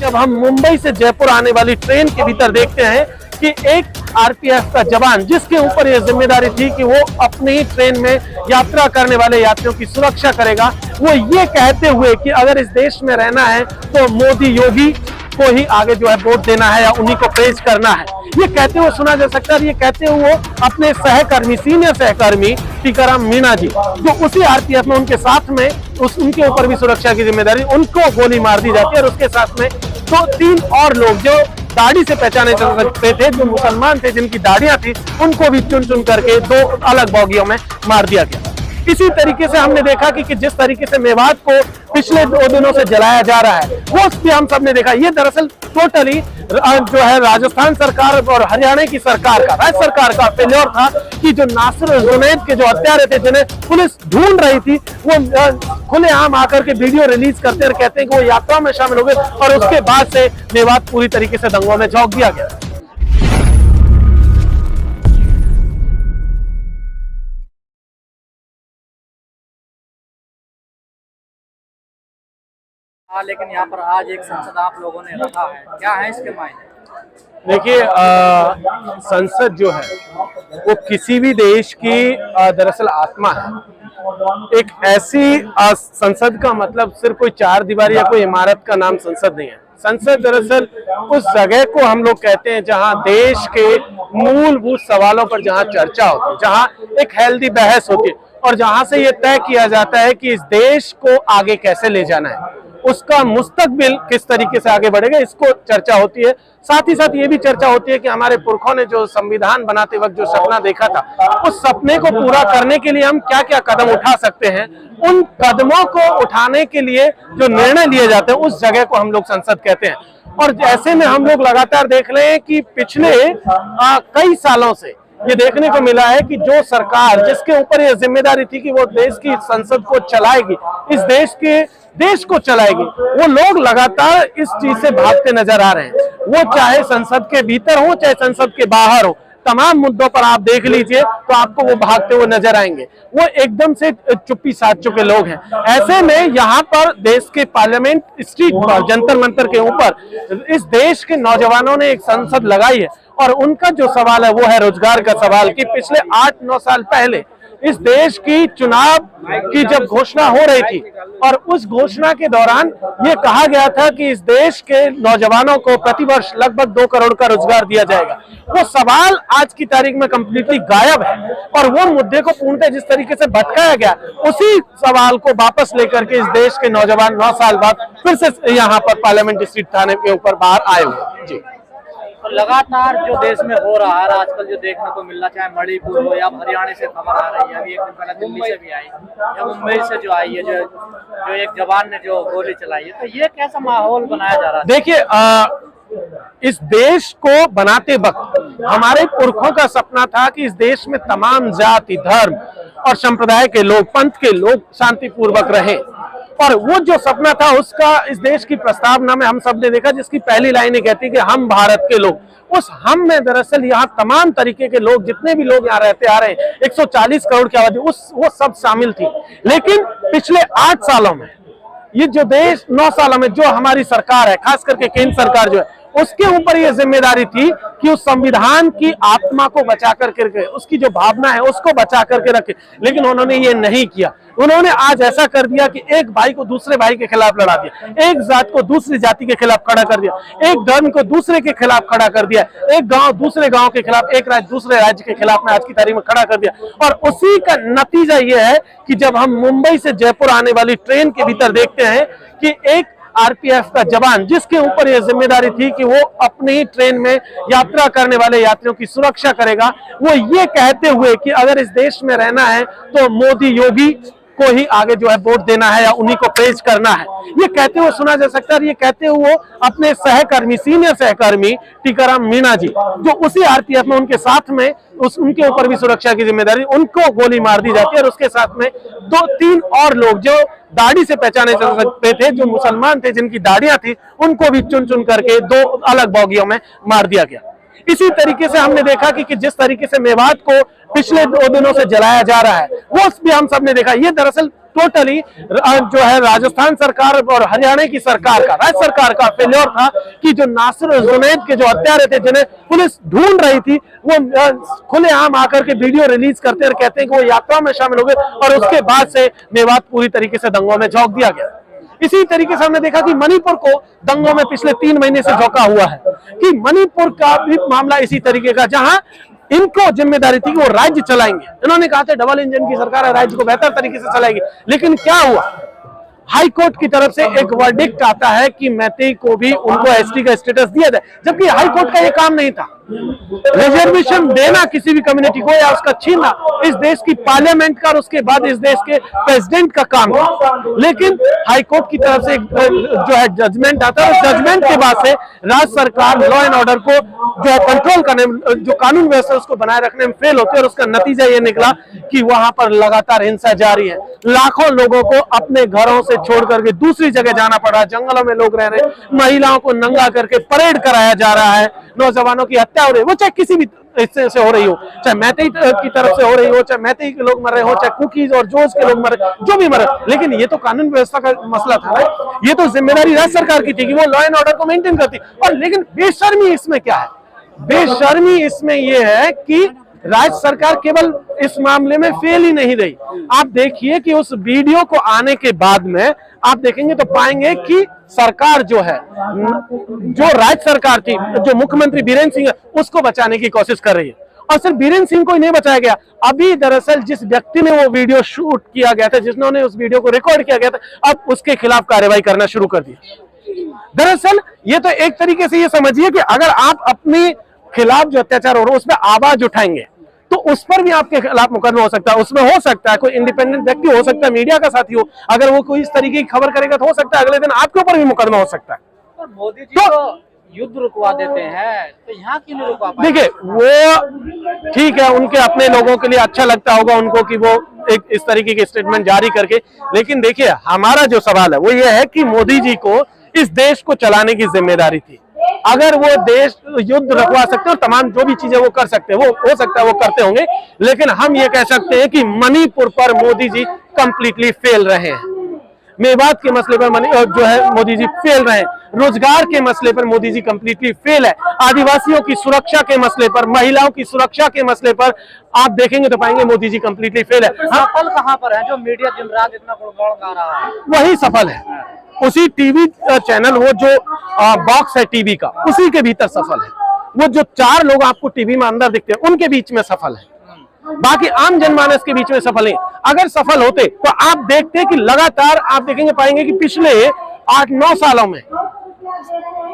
जब हम मुंबई से जयपुर आने वाली ट्रेन के भीतर देखते हैं कि एक आरपीएफ का जवान, जिसके ऊपर यह जिम्मेदारी थी कि वो अपनी ही ट्रेन में यात्रा करने वाले यात्रियों की सुरक्षा करेगा, वो ये कहते हुए कि अगर इस देश में रहना है तो मोदी योगी को ही आगे जो है वोट देना है या उन्हीं को प्रेज करना है, ये कहते हुए सुना जा सकता है। ये कहते हुए वो अपने सहकर्मी, सीनियर सहकर्मी टीकाराम मीणा जी, जो उसी आरपीएफ में उनके साथ में उनके ऊपर भी सुरक्षा की जिम्मेदारी, उनको गोली मार दी जाती है और उसके साथ में तो 3 और लोग जो दाढ़ी से पहचाने जा सकते थे, जो मुसलमान थे, जिनकी दाढ़ियां थी, उनको भी चुन चुन करके 2 अलग बॉगियों में मार दिया गया। इसी तरीके से हमने देखा कि जिस तरीके से मेवात को पिछले 2 दिनों से जलाया जा रहा है, वो भी हम सबने देखा। ये दरअसल टोटली जो है राजस्थान सरकार और हरियाणा की सरकार का, राज्य सरकार का फेल्योर था कि जो नासिर और जुनैद के जो हत्यारे थे, जिन्हें पुलिस ढूंढ रही थी, वो खुलेआम आकर के वीडियो रिलीज करते और कहते हैं कि वो यात्रा में शामिल हो गए और उसके बाद से मेवात पूरी तरीके से दंगों में झोंक दिया गया। लेकिन यहाँ पर आज एक संसद आप लोगों ने रखा है, क्या है इसके मायने? देखिए, संसद जो है वो किसी भी देश की दरअसल आत्मा है। एक ऐसी संसद का मतलब सिर्फ कोई 4 दीवारी या कोई इमारत का नाम संसद नहीं है। संसद दरअसल उस जगह को हम लोग कहते हैं जहां देश के मूलभूत सवालों पर जहां चर्चा होती है, जहां एक हेल्दी बहस होती है और जहां से ये तय किया जाता है कि इस देश को आगे कैसे ले जाना है, उसका मुस्तकबिल किस तरीके से आगे बढ़ेगा, इसको चर्चा होती है। साथ ही साथ ये भी चर्चा होती है कि हमारे पुरखों ने जो संविधान बनाते वक्त जो सपना देखा था, उस सपने को पूरा करने के लिए हम क्या क्या कदम उठा सकते हैं, उन कदमों को उठाने के लिए जो निर्णय लिए जाते हैं, उस जगह को हम लोग संसद कहते हैं। और ऐसे में हम लोग लगातार देख रहे हैं कि पिछले कई सालों से ये देखने को मिला है कि जो सरकार, जिसके ऊपर ये जिम्मेदारी थी कि वो देश की संसद को चलाएगी, इस देश को चलाएगी, वो लोग लगातार इस चीज से भागते नजर आ रहे हैं। वो चाहे संसद के भीतर हो, चाहे संसद के बाहर हो, तमाम मुद्दों पर आप देख लीजिए तो आपको वो भागते हुए नजर आएंगे। वो एकदम से चुप्पी साध चुके लोग हैं। ऐसे में यहाँ पर देश के पार्लियामेंट स्ट्रीट पर, जंतर मंतर के ऊपर इस देश के नौजवानों ने एक संसद लगाई है और उनका जो सवाल है वो है रोजगार का सवाल कि पिछले 8-9 साल पहले इस देश की चुनाव की जब घोषणा हो रही थी और उस घोषणा के दौरान ये कहा गया था कि इस देश के नौजवानों को प्रतिवर्ष लगभग 2 करोड़ का रोजगार दिया जाएगा, वो सवाल आज की तारीख में कंप्लीटली गायब है। और वो मुद्दे को पूर्णतः जिस तरीके से भटकाया गया, उसी सवाल को वापस लेकर के इस देश के नौजवान 9 साल बाद फिर से यहाँ पर पार्लियामेंट स्ट्रीट थाने के ऊपर बाहर आए हुए। जी, तो लगातार जो देश में हो रहा है आजकल, जो देखने को मिल रहा, चाहे मणिपुर हो या हरियाणा से खबर आ रही है, अभी एक दिन पहले दिल्ली से भी आई या मुंबई से जो आई है, जो एक जवान ने जो गोली चलाई है, तो ये कैसा माहौल बनाया जा रहा है? देखिए, इस देश को बनाते वक्त हमारे पुरखों का सपना था कि इस देश में तमाम जाति, धर्म और संप्रदाय के लोग, पंथ के लोग शांतिपूर्वक रहें। और वो जो सपना था उसका इस देश की प्रस्तावना में हम सब ने देखा, जिसकी पहली लाइन कहती है कि हम भारत के लोग। उस हम में दरअसल यहाँ तमाम तरीके के लोग, जितने भी लोग यहाँ रहते आ रहे हैं, 140 करोड़ की आबादी, वो सब शामिल थी। लेकिन पिछले 8 सालों में ये जो देश, 9 सालों में जो हमारी सरकार है, खास करके केंद्र सरकार जो है, उसके ऊपर ये जिम्मेदारी थी कि उस संविधान की आत्मा को बचा करके रखे, उसकी जो भावना है उसको बचा करके रखे। लेकिन उन्होंने ये नहीं किया। उन्होंने आज ऐसा कर दिया कि एक भाई को दूसरे भाई के खिलाफ लड़ा दिया, एक जात को दूसरी जाति के खिलाफ खड़ा कर दिया, एक धर्म को दूसरे के खिलाफ खड़ा कर दिया, एक गांव दूसरे गांव के खिलाफ, एक राज्य दूसरे राज्य के खिलाफ में आज की तारीख में खड़ा कर दिया। और उसी का नतीजा ये है कि जब हम मुंबई से जयपुर आने वाली ट्रेन के भीतर देखते हैं कि एक आरपीएफ का जवान, जिसके ऊपर यह जिम्मेदारी थी कि वो अपनी ही ट्रेन में यात्रा करने वाले यात्रियों की सुरक्षा करेगा, वो ये कहते हुए कि अगर इस देश में रहना है तो मोदी योगी को ही आगे जो है वोट देना है या उन्हीं को प्रेज करना है, ये कहते हुए सुना जा सकता है। ये कहते हुए वो अपने सहकर्मी, सीनियर सहकर्मी टीकाराम मीणा जी, जो उसी आरपीएफ में उनके साथ में उनके ऊपर भी सुरक्षा की जिम्मेदारी, उनको गोली मार दी जाती है और उसके साथ में 2-3 और लोग जो दाढ़ी से पहचाने जा सकते थे, जो मुसलमान थे, जिनकी दाढ़ियां थी, उनको भी चुन चुन करके 2 अलग बॉगियों में मार दिया गया। इसी तरीके से हमने देखा कि जिस तरीके से मेवात को पिछले 2 दिनों से जलाया जा रहा है, वो भी हम सब ने देखा। ये दरअसल टोटली जो है राजस्थान सरकार और हरियाणा की सरकार का, राज्य सरकार का फेल्योर था कि जो नासिर जुनैद के जो हत्यारे थे जिन्हें पुलिस ढूंढ रही थी, वो खुलेआम आकर के वीडियो रिलीज करते और कहते हैं कि वो यात्रा में शामिल हो गए, और उसके बाद से मेवात पूरी तरीके से दंगों में झोंक दिया गया। इसी तरीके से हमने देखा कि मणिपुर को दंगों में पिछले 3 महीने से झोंका हुआ है, कि मणिपुर का भी मामला इसी तरीके का, जहां इनको जिम्मेदारी थी कि वो राज्य चलाएंगे। इन्होंने कहा था डबल इंजन की सरकार है, राज्य को बेहतर तरीके से चलाएगी, लेकिन क्या हुआ, हाई कोर्ट की तरफ से एक वर्डिक्ट आता है कि मैतेई को भी उनको एसटी का स्टेटस दिया जाए, जबकि हाई कोर्ट का ये काम नहीं था। रिजर्वेशन देना किसी भी कम्युनिटी को या उसका छीनना इस देश की पार्लियामेंट का और उसके बाद इस देश के प्रेसिडेंट का काम था, लेकिन हाई कोर्ट की तरफ से जो है जजमेंट आता है, उस जजमेंट के बाद से राज्य सरकार लॉ एंड ऑर्डर को जो है कंट्रोल करने, जो कानून व्यवस्था उसको बनाए रखने में फेल होते हैं, और उसका नतीजा ये निकला कि वहां पर लगातार हिंसा जारी है। लाखों लोगों को अपने घरों से छोड़ करके दूसरी जगह जाना पड़ रहा है, जंगलों में लोग रह रहे हैं, महिलाओं को नंगा करके परेड कराया जा रहा है, नौजवानों की हत्या हो रही है, वो चाहे किसी भी हिस्से से हो रही हो, चाहे मैतेई की तरफ से हो रही हो, चाहे मैतेई के लोग मर रहे हो, चाहे कुकीज और जोज के लोग मर रहे, जो भी मर रहे, लेकिन ये तो कानून व्यवस्था का मसला था ना, ये तो जिम्मेदारी राज्य सरकार की थी कि वो लॉ एंड ऑर्डर को मेंटेन करती। और लेकिन बेशर्मी इसमें क्या है, बेशर्मी इसमें यह है कि राज्य सरकार केवल इस मामले में फेल ही नहीं रही। आप देखिए कि उस वीडियो को आने के बाद में आप देखेंगे तो पाएंगे कि सरकार जो है, जो राज्य सरकार थी, जो मुख्यमंत्री बीरेंद्र सिंह है, उसको बचाने की कोशिश कर रही है। और सिर्फ बीरेंद्र सिंह को ही नहीं बचाया गया, अभी दरअसल जिस व्यक्ति ने वो वीडियो शूट किया गया था, जिन्होंने उस वीडियो को रिकॉर्ड किया गया था, अब उसके खिलाफ कार्रवाई करना शुरू कर दी। दरअसल ये तो एक तरीके से ये समझिए कि अगर आप अपने खिलाफ जो अत्याचार हो रहा है उसमें आवाज उठाएंगे तो उस पर भी आपके खिलाफ मुकदमा हो सकता है। उसमें हो सकता है कोई इंडिपेंडेंट व्यक्ति हो सकता है, मीडिया का साथी हो, अगर वो कोई इस तरीके की खबर करेगा तो हो सकता है अगले दिन आपके ऊपर भी मुकदमा हो सकता है। और मोदी जी तो युद्ध रुकवा देते हैं, तो यहाँ क्यों नहीं रुकवा पाए? देखिए, वो ठीक है, उनके अपने लोगों के लिए अच्छा लगता होगा उनको कि वो एक इस तरीके के स्टेटमेंट जारी करके, लेकिन देखिए हमारा जो सवाल है वो ये है कि मोदी जी को इस देश को चलाने की जिम्मेदारी थी। अगर वो देश युद्ध रखवा सकते हैं, तमाम जो भी चीजें वो कर सकते हैं, वो हो सकता है वो करते होंगे, लेकिन हम ये कह सकते हैं कि मणिपुर पर मोदी जी कंप्लीटली फेल रहे हैं। मेवात के मसले पर जो है मोदी जी फेल रहे हैं, रोजगार के मसले पर मोदी जी कंप्लीटली फेल है, आदिवासियों की सुरक्षा के मसले पर, महिलाओं की सुरक्षा के मसले पर आप देखेंगे तो पाएंगे मोदी जी कंप्लीटली फेल है। सफल कहां पर है जो मीडिया दिन रात इतना गुणगान गा रहा है? वही सफल है, उसी टीवी चैनल, वो जो बॉक्स है टीवी का, उसी के भीतर सफल है। वो जो 4 लोग आपको टीवी में अंदर दिखते हैं उनके बीच में सफल है, बाकी आम जनमानस के बीच में सफल नहीं। अगर सफल होते तो आप देखते कि लगातार आप देखेंगे पाएंगे कि पिछले 8-9 सालों में,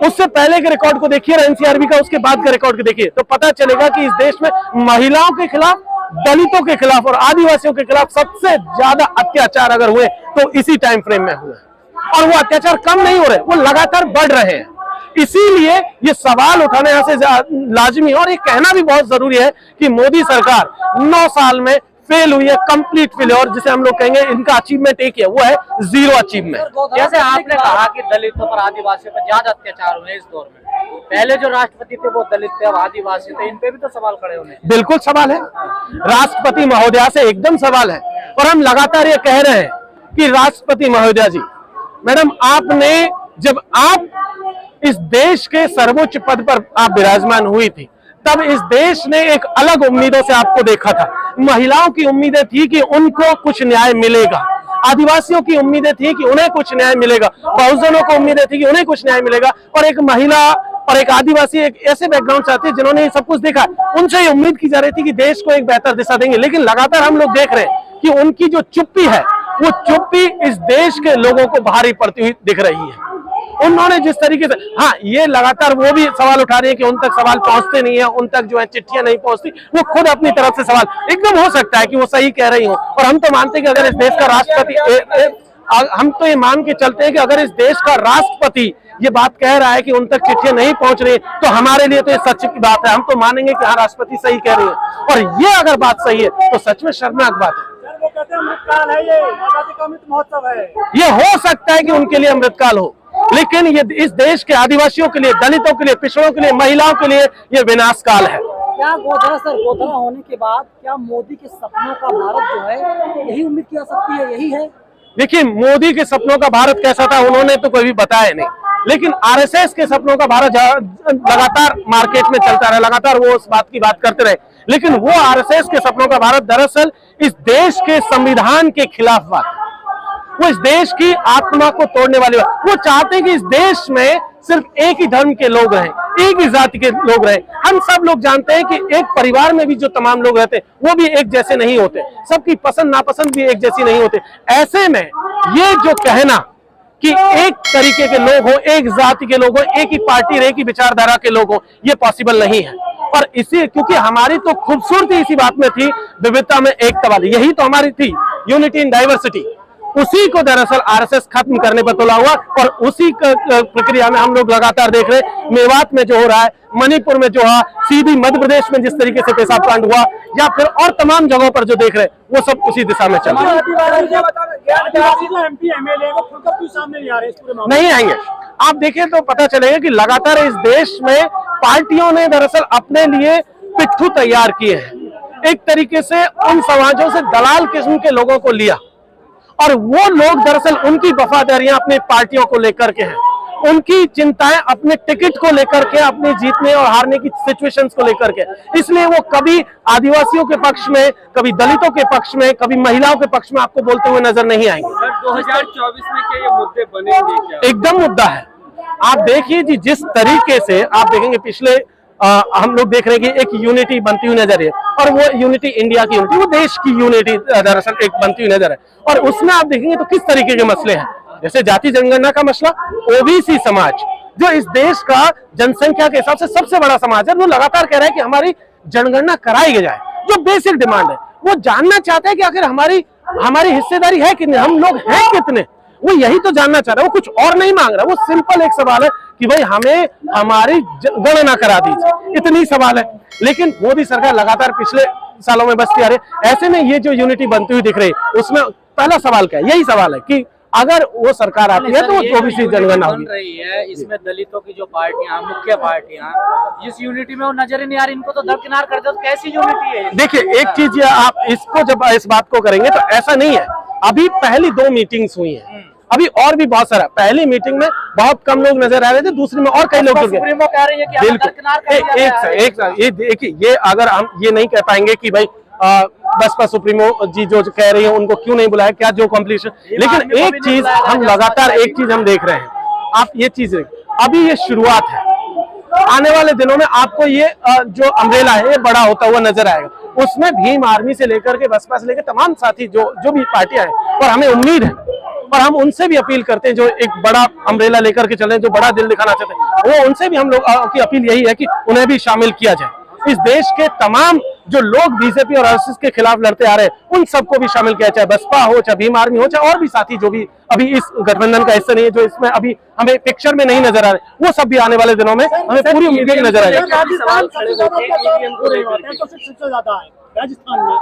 उससे पहले के रिकॉर्ड को देखिए एनसीआरबी का, उसके बाद का रिकॉर्ड को देखिए तो पता चलेगा कि इस देश में महिलाओं के खिलाफ, दलितों के खिलाफ और आदिवासियों के खिलाफ सबसे ज्यादा अत्याचार अगर हुए तो इसी टाइम फ्रेम में हुए, और वो अत्याचार कम नहीं हो रहे, वो लगातार बढ़ रहे हैं। इसीलिए ये सवाल उठाना यहाँ से लाजमी है, और ये कहना भी बहुत जरूरी है कि मोदी सरकार 9 साल में फेल हुई है, कंप्लीट फेल, और जिसे हम लोग कहेंगे इनका अचीवमेंट एक है, वो है 0 अचीवमेंट। जैसे आपने कहा कि दलितों पर, आदिवासियों पर ज्यादा अत्याचार हुए इस दौर में, पहले जो राष्ट्रपति थे वो दलित थे, अब आदिवासी थे, इन पे भी तो सवाल खड़े होने। बिल्कुल सवाल है, राष्ट्रपति महोदया से एकदम सवाल है, और हम लगातार ये कह रहे हैं कि राष्ट्रपति महोदया जी, मैडम आपने, जब आप इस देश के सर्वोच्च पद पर आप विराजमान हुई थी, तब इस देश ने एक अलग उम्मीदों से आपको देखा था। महिलाओं की उम्मीदें थी कि उनको कुछ न्याय मिलेगा, आदिवासियों की उम्मीदें थी कि उन्हें कुछ न्याय मिलेगा, बहुजनों को उम्मीदें थी कि उन्हें कुछ न्याय मिलेगा, और एक महिला और एक आदिवासी एक ऐसे बैकग्राउंड से आती है जिन्होंने ये सब कुछ देखा, उनसे ये उम्मीद की जा रही थी कि देश को एक बेहतर दिशा देंगे। लेकिन लगातार हम लोग देख रहे हैं कि उनकी जो चुप्पी है, वो चुप्पी इस देश के लोगों को भारी पड़ती हुई दिख रही है। उन्होंने जिस तरीके से, हाँ, ये लगातार वो भी सवाल उठा रही है कि उन तक सवाल पहुंचते नहीं है, उन तक जो है चिट्ठियां नहीं पहुंचती, वो खुद अपनी तरफ से सवाल, एकदम हो सकता है कि वो सही कह रही हो, और हम तो मानते हैं कि अगर इस देश का राष्ट्रपति, हम तो ये मान के चलते हैं कि अगर इस देश का राष्ट्रपति ये बात कह रहा है कि उन तक चिट्ठियां नहीं पहुंच रही, तो हमारे लिए तो ये सच की बात है, हम तो मानेंगे कि हाँ राष्ट्रपति सही कह रही है, और ये अगर बात सही है तो सच में शर्मनाक बात है। वो कहते हैं अमृतकाल है, ये आजादी का अमृत महोत्सव है। ये हो सकता है कि उनके लिए अमृतकाल हो, लेकिन ये इस देश के आदिवासियों के लिए, दलितों के लिए, पिछड़ों के लिए, महिलाओं के लिए ये विनाश काल है। क्या गोधरा होने के बाद क्या मोदी के सपनों का भारत जो है, यही उम्मीद की जा सकती है, यही है? देखिए, मोदी के सपनों का भारत कैसा था उन्होंने तो कभी बताया नहीं, लेकिन आरएसएस के सपनों का भारत लगातार मार्केट में चलता रहा, लगातार वो उस बात की बात करते रहे, लेकिन वो आरएसएस के सपनों का भारत दरअसल इस देश के संविधान के खिलाफ बात, वो इस देश की आत्मा को तोड़ने वाली बात। वो चाहते हैं कि इस देश में सिर्फ एक ही धर्म के लोग रहें, एक ही जाति के लोग रहें। हम सब लोग जानते हैं कि एक परिवार में भी जो तमाम लोग रहते हैं वो भी एक जैसे नहीं होते, सबकी पसंद नापसंद भी एक जैसी नहीं होते। ऐसे में ये जो कहना कि एक तरीके के लोग हो, एक जाति के लोग हो, एक ही पार्टी, एक ही विचारधारा के लोग हो, ये पॉसिबल नहीं है। और इसी क्योंकि हमारी तो खूबसूरती इसी बात में थी, विविधता में एकता वाली, यही तो हमारी थी, यूनिटी इन डाइवर्सिटी। उसी को दरअसल आरएसएस खत्म करने पर तुला हुआ, और उसी प्रक्रिया में हम लोग लगातार देख रहे हैं। मेवात में जो हो रहा है, मणिपुर में जो है, सीधी मध्य प्रदेश में जिस तरीके से पेशाब कांड हुआ, या फिर और तमाम जगहों पर जो देख रहे हैं, वो सब उसी दिशा में चल रहा है। नहीं आएंगे। आप देखें तो पता चलेगा कि लगातार इस देश में पार्टियों ने दरअसल अपने लिए पिट्ठू तैयार किए हैं। एक तरीके से उन समाजों से दलाल किस्म के लोगों को लिया, और वो लोग दरअसल उनकी वफादारियां अपनी पार्टियों को लेकर के हैं, उनकी चिंताएं अपने टिकट को लेकर के, अपने जीतने और हारने की सिचुएशंस को लेकर के। इसलिए वो कभी आदिवासियों के पक्ष में, कभी दलितों के पक्ष में, कभी महिलाओं के पक्ष में आपको बोलते हुए नजर नहीं आएंगे। सर 2024 में क्या ये मुद्दे बनेंगे क्या? एकदम मुद्दा है। आप देखिए जी, जिस तरीके से आप देखेंगे पिछले हम लोग देख रहे हैं कि एक यूनिटी बनती हुई नजर है, और वो यूनिटी इंडिया की यूनिटी, वो देश की यूनिटी दरअसल एक बनती हुई नजर है। और उसमें आप देखेंगे तो किस तरीके के मसले हैं, जैसे जाति जनगणना का मसला, ओबीसी समाज जो इस देश का जनसंख्या के हिसाब से सबसे बड़ा समाज है, वो लगातार कह रहा है कि हमारी जनगणना कराई जाए। जो बेसिक डिमांड है, वो जानना चाहते हैं कि आखिर हमारी हिस्सेदारी है कितनी, हम लोग हैं कितने, वो यही तो जानना चाह रहा है। वो कुछ और नहीं मांग रहा, वो सिंपल एक सवाल है कि भाई हमें हमारी गणना करा दीजिए, इतनी सवाल है। लेकिन मोदी सरकार लगातार पिछले सालों में बचती आ रही है। ऐसे में ये जो यूनिटी बनती हुई दिख रही है, उसमें पहला सवाल क्या है, यही सवाल है कि अगर वो सरकार आती है तो ओबीसी जनगणना बन रही है, इसमें दलितों की जो पार्टियां, मुख्य पार्टियां, इस यूनिटी में वो नजर ही नहीं आ रही, इनको तो दरकिनार कर दो, तो कैसी यूनिटी है? देखिए, एक चीज आप इसको जब इस बात को करेंगे तो ऐसा नहीं है। अभी पहली 2 मीटिंग्स हुई हैं, अभी और भी बहुत सारा। पहली मीटिंग में बहुत कम लोग नजर आ रहे थे, दूसरी में और कई लोग जुड़ गए। ये देखिए, ये अगर हम ये नहीं कह पाएंगे कि भाई बसपा सुप्रीमो जी जो कह रही है उनको क्यों नहीं बुलाया, क्या जो कॉम्पिटिशन, लेकिन एक चीज हम लगातार एक चीज हम देख रहे हैं, आप ये चीज अभी ये शुरुआत है, आने वाले दिनों में आपको ये जो अम्ब्रेला है ये बड़ा होता हुआ नजर आएगा। उसमें भीम आर्मी से लेकर के बसपा से लेकर तमाम साथी जो भी पार्टियां हैं, और हमें उम्मीद है, और हम उनसे भी अपील करते हैं जो एक बड़ा अम्ब्रेला लेकर के चले, जो बड़ा दिल दिखाना चाहते हैं, वो उनसे भी हम लोग की अपील यही है कि उन्हें भी शामिल किया जाए। इस देश के तमाम जो लोग बीजेपी और आरएसएस के खिलाफ लड़ते आ रहे हैं, उन सबको भी शामिल किया, चाहे बसपा हो, चाहे भीम आर्मी हो, चाहे और भी साथी जो भी अभी इस गठबंधन का हिस्सा नहीं है, जो इसमें अभी हमें पिक्चर में नहीं नजर आ रहे, वो सब भी आने वाले दिनों में हमें पूरी उम्मीद नजर आ जाएगी। राजस्थान में